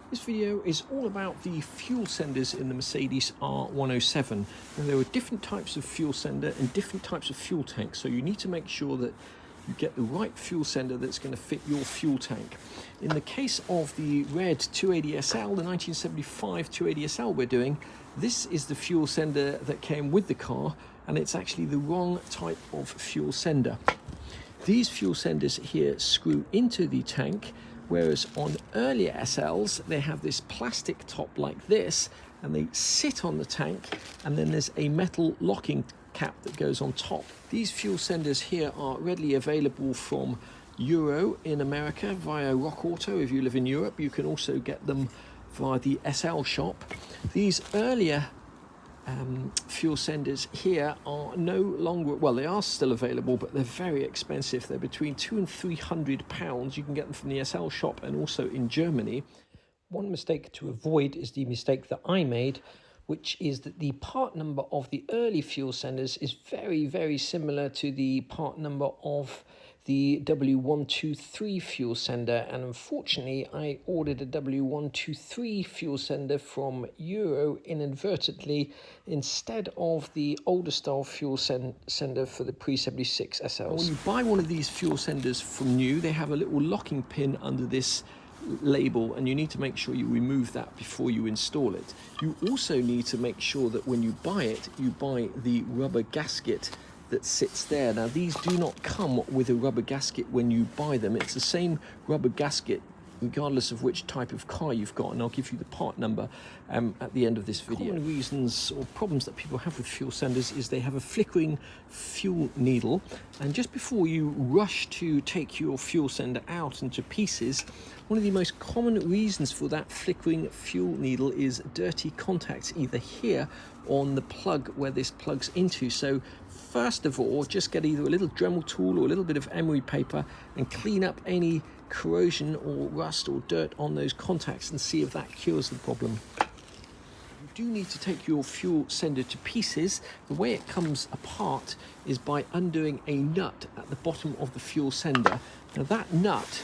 This video is all about the fuel senders in the Mercedes R107. Now, there are different types of fuel sender and different types of fuel tanks, so you need to make sure that you get the right fuel sender that's going to fit your fuel tank. In the case of the red 280 SL, the 1975 280 SL we're doing, this is the fuel sender that came with the car, and it's actually the wrong type of fuel sender. These fuel senders here screw into the tank, whereas on earlier SLs, they have this plastic top like this, and they sit on the tank, and then there's a metal locking cap that goes on top. These fuel senders here are readily available from Uro in America via Rockauto. If you live in Europe, you can also get them via the SL shop. These earlier fuel senders here are no longer, well, they are still available, but they're very expensive. They're between £200 and £300. You can get them from the SL shop and also in Germany. One mistake to avoid is the mistake that I made, which is that the part number of the early fuel senders is very, very similar to the part number of the W123 fuel sender, and unfortunately I ordered a W123 fuel sender from Euro inadvertently instead of the older style fuel sender for the pre-76 SLs. When you buy one of these fuel senders from new, they have a little locking pin under this label, and you need to make sure you remove that before you install it. You also need to make sure that when you buy it, you buy the rubber gasket that sits there. Now, these do not come with a rubber gasket when you buy them. It's the same rubber gasket regardless of which type of car you've got, and I'll give you the part number at the end of this video. Common reasons or problems that people have with fuel senders is they have a flickering fuel needle, and just before you rush to take your fuel sender out into pieces, one of the most common reasons for that flickering fuel needle is dirty contacts, either here or on the plug where this plugs into. So first of all, just get either a little Dremel tool or a little bit of emery paper and clean up any corrosion or rust or dirt on those contacts and see if that cures the problem. You do need to take your fuel sender to pieces. The way it comes apart is by undoing a nut at the bottom of the fuel sender. Now, that nut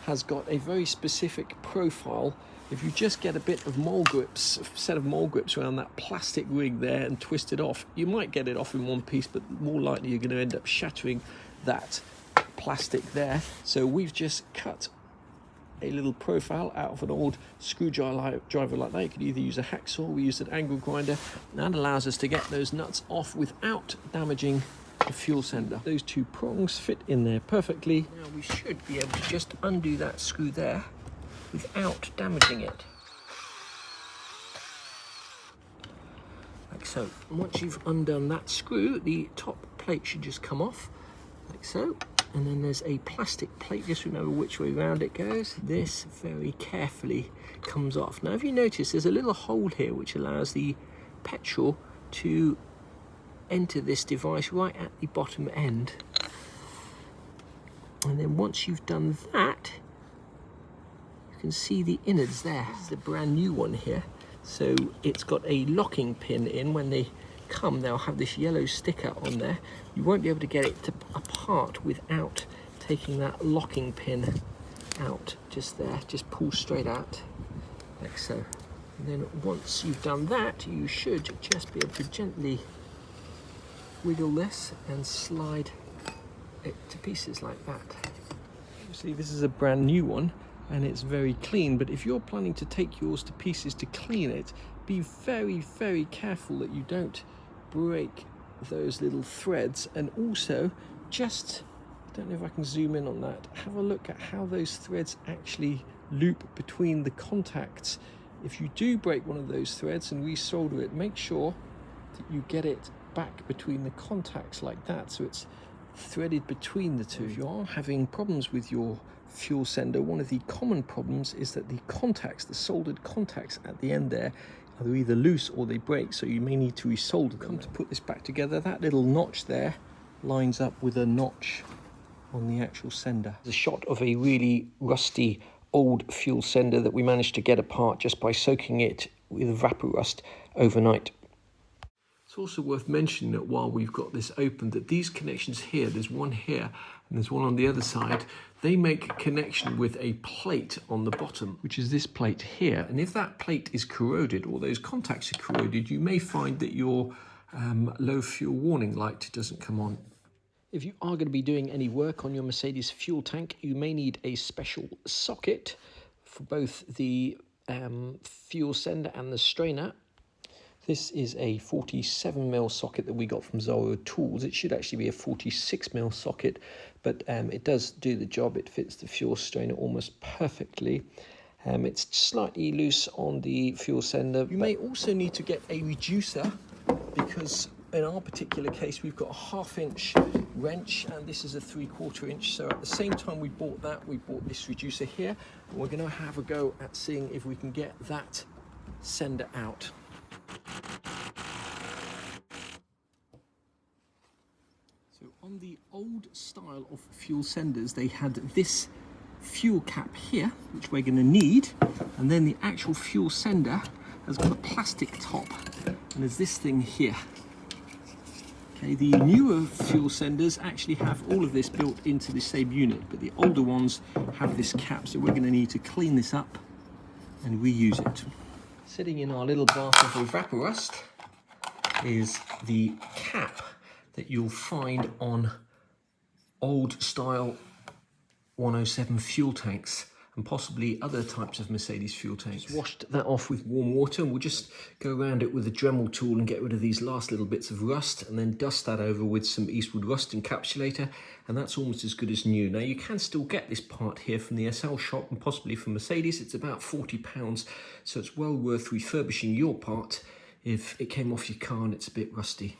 has got a very specific profile. If you just get a bit of mole grips, a set of mole grips around that plastic rig there and twist it off, you might get it off in one piece, but more likely you're going to end up shattering that plastic there. So we've just cut a little profile out of an old screwdriver like that. You could either use a hacksaw, we use an angle grinder, and that allows us to get those nuts off without damaging the fuel sender. Those two prongs fit in there perfectly. Now we should be able to just undo that screw there without damaging it. Like so. And once you've undone that screw, the top plate should just come off, like so. And then there's a plastic plate, just remember which way round it goes. This very carefully comes off. Now, if you notice, there's a little hole here which allows the petrol to enter this device right at the bottom end. And then once you've done that, you can see the innards there. This is a brand new one here. So it's got a locking pin in. When they come, they'll have this yellow sticker on there. You won't be able to get it apart without taking that locking pin out just there. Just pull straight out like so. And then once you've done that, you should just be able to gently wiggle this and slide it to pieces like that. Obviously this is a brand new one and it's very clean, but if you're planning to take yours to pieces to clean it, be very, very careful that you don't break those little threads. And also, just, I don't know if I can zoom in on that, have a look at how those threads actually loop between the contacts. If you do break one of those threads and resolder it, make sure that you get it back between the contacts like that, so it's threaded between the two. If you are having problems with your fuel sender, one of the common problems is that the contacts, the soldered contacts at the end there, are either loose or they break, so you may need to resolder them. Come to put this back together, that little notch there lines up with a notch on the actual sender. The shot of a really rusty old fuel sender that we managed to get apart just by soaking it with vapor rust overnight. It's also worth mentioning that while we've got this open, that these connections here, there's one here, and there's one on the other side. They make connection with a plate on the bottom, which is this plate here. And if that plate is corroded, or those contacts are corroded, you may find that your low fuel warning light doesn't come on. If you are going to be doing any work on your Mercedes fuel tank, you may need a special socket for both the fuel sender and the strainer. This is a 47mm socket that we got from Uro Tools. It should actually be a 46mm socket, but it does do the job. It fits the fuel strainer almost perfectly. It's slightly loose on the fuel sender. You may also need to get a reducer, because in our particular case we've got a 1/2 inch wrench and this is a 3/4 inch. So at the same time we bought that, we bought this reducer here, and we're going to have a go at seeing if we can get that sender out. So on the old style of fuel senders, they had this fuel cap here, which we're going to need, and then the actual fuel sender has got a plastic top, and there's this thing here. Okay, the newer fuel senders actually have all of this built into the same unit, but the older ones have this cap, so we're going to need to clean this up and reuse it. Sitting in our little bath of evaporust is the cap that you'll find on old style 107 fuel tanks and possibly other types of Mercedes fuel tanks. Washed that off with warm water, and we'll just go around it with a Dremel tool and get rid of these last little bits of rust, and then dust that over with some Eastwood rust encapsulator, and that's almost as good as new. Now you can still get this part here from the SL shop and possibly from Mercedes. It's about £40, so it's well worth refurbishing your part if it came off your car and it's a bit rusty.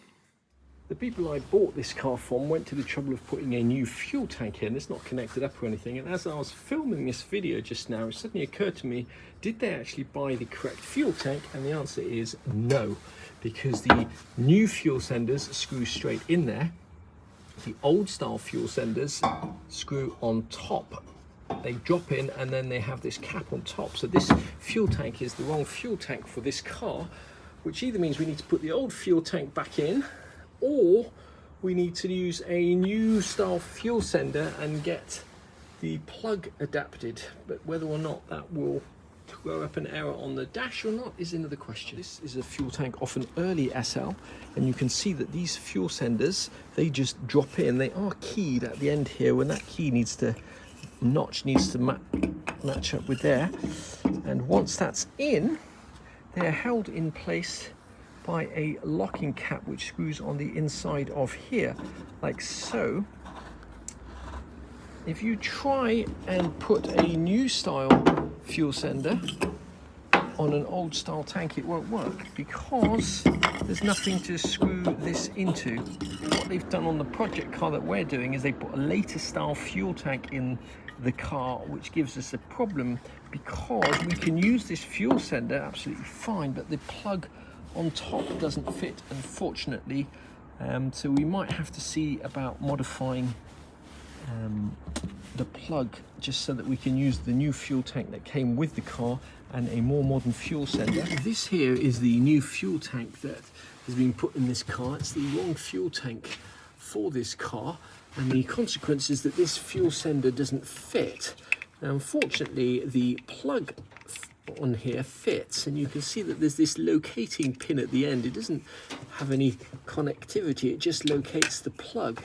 The people I bought this car from went to the trouble of putting a new fuel tank in. It's not connected up or anything, and as I was filming this video just now, it suddenly occurred to me, did they actually buy the correct fuel tank? And the answer is no, because the new fuel senders screw straight in there. The old style fuel senders screw on top. They drop in and then they have this cap on top. So this fuel tank is the wrong fuel tank for this car, which either means we need to put the old fuel tank back in, or we need to use a new style fuel sender and get the plug adapted. But whether or not that will throw up an error on the dash or not is another question. This is a fuel tank off an early SL, and you can see that these fuel senders, they just drop in. They are keyed at the end here, when that key needs to, notch needs to match up with there. And once that's in, they're held in place by a locking cap which screws on the inside of here, like so. If you try and put a new style fuel sender on an old style tank, it won't work because there's nothing to screw this into. What they've done on the project car that we're doing is they put a later style fuel tank in the car, which gives us a problem because we can use this fuel sender absolutely fine, but the plug on top doesn't fit, unfortunately. So we might have to see about modifying the plug just so that we can use the new fuel tank that came with the car and a more modern fuel sender. This here is the new fuel tank that has been put in this car. It's the wrong fuel tank for this car, and the consequence is that this fuel sender doesn't fit. Now, unfortunately, the plug on here fits, and you can see that there's this locating pin at the end. It doesn't have any connectivity, it just locates the plug.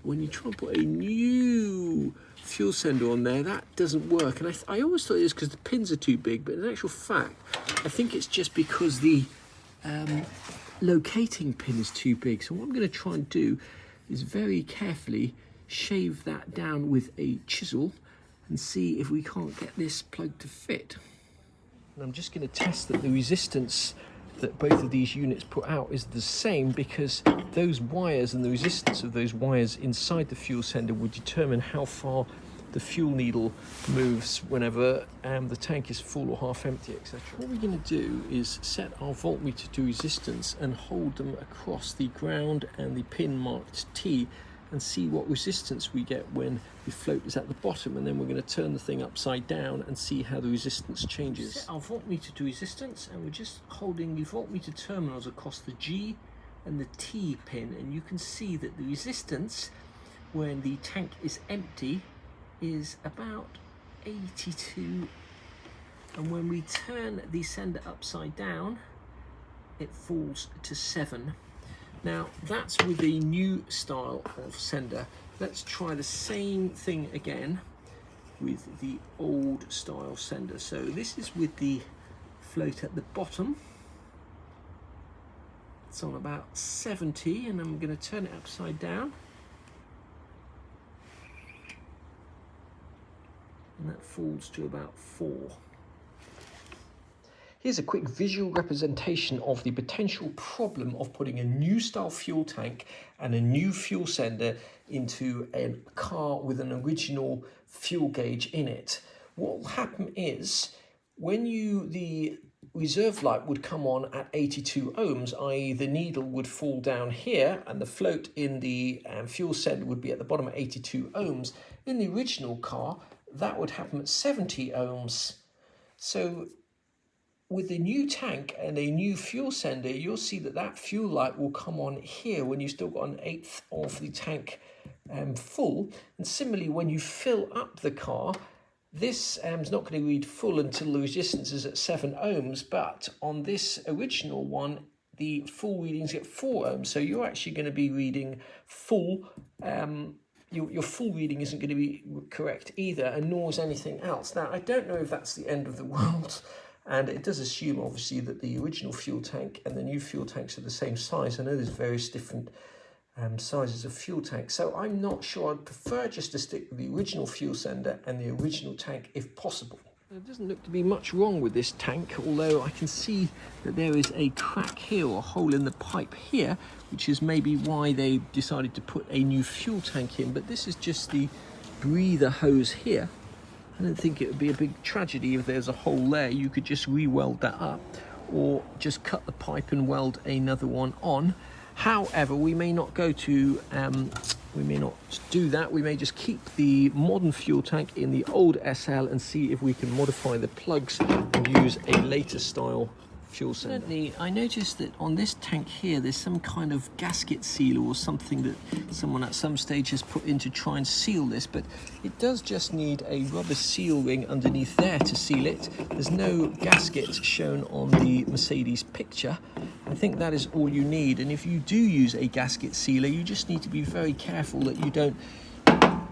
When you try and put a new fuel sender on there, that doesn't work. And I always thought it was because the pins are too big, but in actual fact, I think it's just because the locating pin is too big. So what I'm going to try and do is very carefully shave that down with a chisel and see if we can't get this plug to fit. And I'm just going to test that the resistance that both of these units put out is the same, because those wires and the resistance of those wires inside the fuel sender would determine how far the fuel needle moves whenever the tank is full or half empty, etc. What we're going to do is set our voltmeter to resistance and hold them across the ground and the pin marked T and see what resistance we get when the float is at the bottom, and then we're going to turn the thing upside down and see how the resistance changes. Set our voltmeter to resistance, and we're just holding the voltmeter terminals across the G and the T pin, and you can see that the resistance when the tank is empty is about 82, and when we turn the sender upside down it falls to 7. Now that's with the new style of sender. Let's try the same thing again with the old style sender. So this is with the float at the bottom. It's on about 70, and I'm going to turn it upside down. And that falls to about 4. Here's a quick visual representation of the potential problem of putting a new style fuel tank and a new fuel sender into a car with an original fuel gauge in it. What will happen is when the reserve light would come on at 82 ohms, i.e. the needle would fall down here and the float in the fuel sender would be at the bottom at 82 ohms. In the original car, that would happen at 70 ohms. So with the new tank and a new fuel sender, you'll see that that fuel light will come on here when you've still got an eighth of the tank full. And similarly, when you fill up the car, this is not going to read full until the resistance is at 7 ohms, but on this original one, the full readings get 4 ohms. So you're actually going to be reading full. Your full reading isn't going to be correct either, and nor is anything else. Now, I don't know if that's the end of the world. And it does assume, obviously, that the original fuel tank and the new fuel tanks are the same size. I know there's various different sizes of fuel tanks. So I'm not sure. I'd prefer just to stick with the original fuel sender and the original tank if possible. There doesn't look to be much wrong with this tank, although I can see that there is a crack here or a hole in the pipe here, which is maybe why they decided to put a new fuel tank in. But this is just the breather hose here. I don't think it would be a big tragedy if there's a hole there. You could just re-weld that up or just cut the pipe and weld another one on. However, we may not go to, we may not do that. We may just keep the modern fuel tank in the old SL and see if we can modify the plugs and use a later style fuel sender. I noticed that on this tank here there's some kind of gasket sealer or something that someone at some stage has put in to try and seal this, but it does just need a rubber seal ring underneath there to seal it. There's no gasket shown on the Mercedes picture. I think that is all you need, and if you do use a gasket sealer, you just need to be very careful that you don't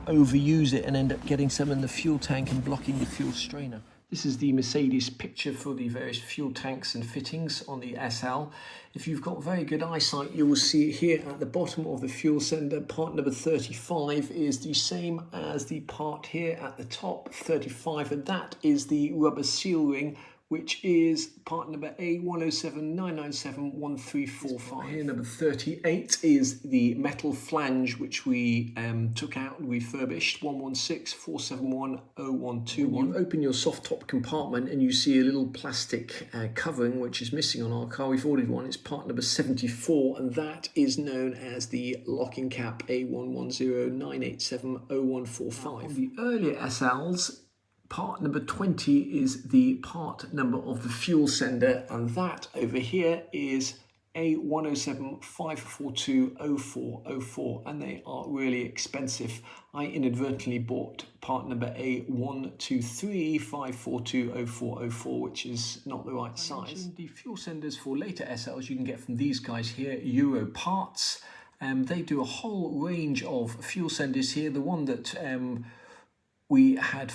overuse it and end up getting some in the fuel tank and blocking the fuel strainer. This is the Mercedes picture for the various fuel tanks and fittings on the SL. If you've got very good eyesight, you will see here at the bottom of the fuel sender, part number 35 is the same as the part here at the top, 35, and that is the rubber seal ring, which is part number A107-997-1345. Here, number 38 is the metal flange, which we took out and refurbished, 116-471-0121. You open your soft top compartment and you see a little plastic covering, which is missing on our car. We've ordered one. It's part number 74, and that is known as the locking cap, A110-987-0145. On the earlier SLs, part number 20 is the part number of the fuel sender, and that over here is A107-542-0404, and they are really expensive. I inadvertently bought part number A123-542-0404, which is not the right size. The fuel senders for later SLs you can get from these guys here, Uro Parts. They do a whole range of fuel senders here. The one that we had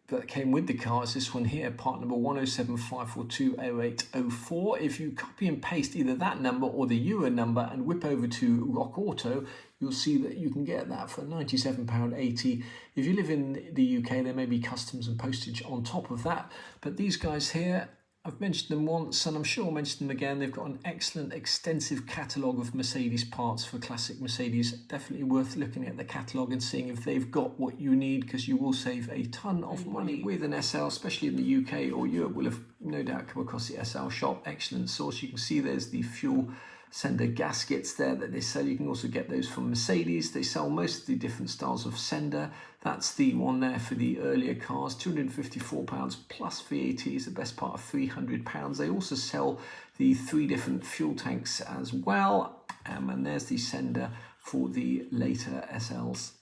that came with the car is this one here, part number 107-542-0804. If you copy and paste either that number or the Euro number and whip over to Rockauto, you'll see that you can get that for £97.80. If you live in the UK, there may be customs and postage on top of that. But these guys here, I've mentioned them once and I'm sure I'll mention them again. They've got an excellent, extensive catalogue of Mercedes parts for classic Mercedes. Definitely worth looking at the catalogue and seeing if they've got what you need, because you will save a ton of money with an SL, especially in the UK or Europe. Will have no doubt come across the SL shop. Excellent source. You can see there's the fuel sender gaskets there that they sell. You can also get those from Mercedes. They sell most of the different styles of sender. That's the one there for the earlier cars, £254 plus VAT is the best part of £300. They also sell the 3 different fuel tanks as well. And there's the sender for the later SLs.